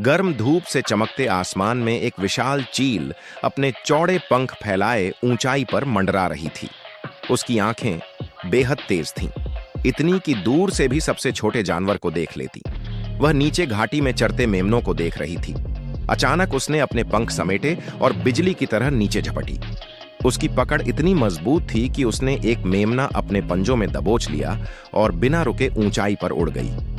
गर्म धूप से चमकते आसमान में एक विशाल चील अपने चौड़े पंख फैलाए ऊंचाई पर मंडरा रही थी। उसकी आंखें बेहद तेज थीं, इतनी कि दूर से भी सबसे छोटे जानवर को देख लेती। वह नीचे घाटी में चरते मेमनों को देख रही थी। अचानक उसने अपने पंख समेटे और बिजली की तरह नीचे झपटी। उसकी पकड़ इतनी मजबूत थी कि उसने एक मेमना अपने पंजों में दबोच लिया और बिना रुके ऊंचाई पर उड़ गई।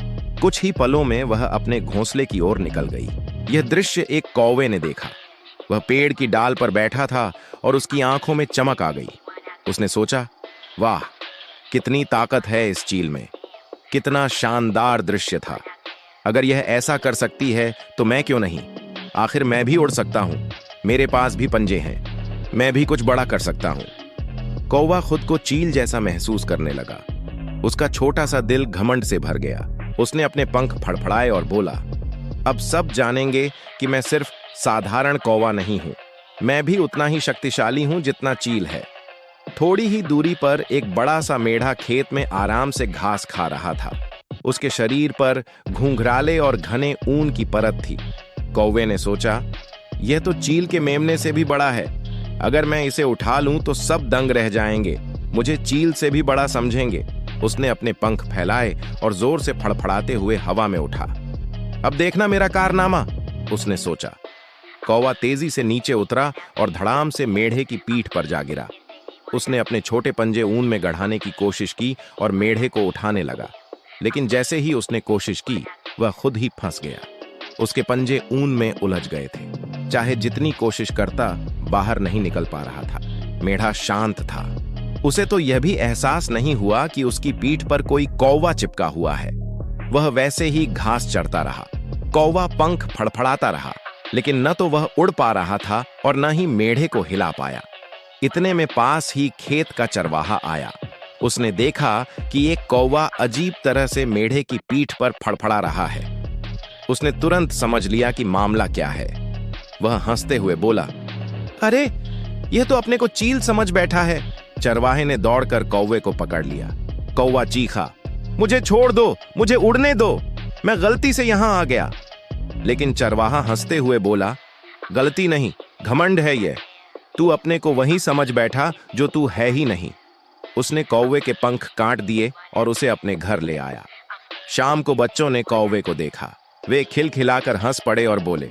कुछ ही पलों में वह अपने घोंसले की ओर निकल गई। यह दृश्य एक कौवे ने देखा। वह पेड़ की डाल पर बैठा था और उसकी आंखों में चमक आ गई। उसने सोचा, वाह, कितनी ताकत है इस चील में, कितना शानदार दृश्य था। अगर यह ऐसा कर सकती है तो मैं क्यों नहीं? आखिर मैं भी उड़ सकता हूं, मेरे पास भी पंजे हैं, मैं भी कुछ बड़ा कर सकता हूं। कौवा खुद को चील जैसा महसूस करने लगा। उसका छोटा सा दिल घमंड से भर गया। उसने अपने पंख फड़फड़ाए और बोला, अब सब जानेंगे कि मैं सिर्फ साधारण कौवा नहीं हूं, मैं भी उतना ही शक्तिशाली हूं जितना चील है। थोड़ी ही दूरी पर एक बड़ा सा मेढ़ा खेत में आराम से घास खा रहा था। उसके शरीर पर घुंघराले और घने ऊन की परत थी। कौवे ने सोचा, यह तो चील के मेमने से भी बड़ा है। अगर मैं इसे उठा लूं तो सब दंग रह जाएंगे, मुझे चील से भी बड़ा समझेंगे। उसने अपने पंख फैलाए और जोर से फड़फड़ाते हुए हवा में उठा। अब देखना मेरा कारनामा, उसने सोचा। कौवा तेजी से नीचे उतरा और धड़ाम से मेढ़े की पीठ पर जा गिरा। उसने अपने छोटे पंजे ऊन में गढ़ाने की कोशिश की और मेढ़े को उठाने लगा, लेकिन जैसे ही उसने कोशिश की वह खुद ही फंस गया। उसके पंजे ऊन में उलझ गए थे। चाहे जितनी कोशिश करता, बाहर नहीं निकल पा रहा था। मेढ़ा शांत था। उसे तो यह भी एहसास नहीं हुआ कि उसकी पीठ पर कोई कौवा चिपका हुआ है। वह वैसे ही घास चरता रहा। कौवा पंख फड़फड़ाता रहा, लेकिन न तो वह उड़ पा रहा था और न ही मेढ़े को हिला पाया। इतने में पास ही खेत का चरवाहा आया। उसने देखा कि एक कौवा अजीब तरह से मेढ़े की पीठ पर फड़फड़ा रहा है। उसने तुरंत समझ लिया कि मामला क्या है। वह हंसते हुए बोला, अरे, यह तो अपने को चील समझ बैठा है। चरवाहे ने दौड़कर कौवे को पकड़ लिया। कौवा चीखा, मुझे छोड़ दो, मुझे उड़ने दो, मैं गलती से यहां आ गया। लेकिन चरवाहा हंसते हुए बोला, गलती नहीं, घमंड है यह। तू अपने को वही समझ बैठा जो तू है ही नहीं। उसने कौवे के पंख काट दिए और उसे अपने घर ले आया। शाम को बच्चों ने कौवे को देखा। वे खिलखिलाकर हंस पड़े और बोले,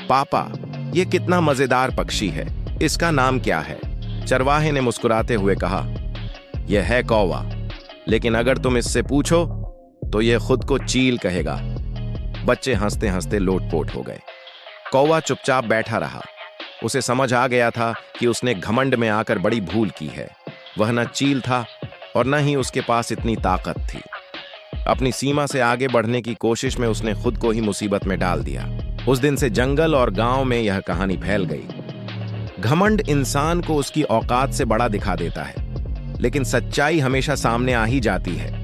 पापा, यह कितना मजेदार पक्षी है, इसका नाम क्या है? चरवाहे ने मुस्कुराते हुए कहा, यह है कौवा, लेकिन अगर तुम इससे पूछो तो यह खुद को चील कहेगा। बच्चे हंसते हंसते लोटपोट हो गए। कौवा चुपचाप बैठा रहा। उसे समझ आ गया था कि उसने घमंड में आकर बड़ी भूल की है। वह न चील था और न ही उसके पास इतनी ताकत थी। अपनी सीमा से आगे बढ़ने की कोशिश में उसने खुद को ही मुसीबत में डाल दिया। उस दिन से जंगल और गांव में यह कहानी फैल गई। घमंड इंसान को उसकी औकात से बड़ा दिखा देता है, लेकिन सच्चाई हमेशा सामने आ ही जाती है।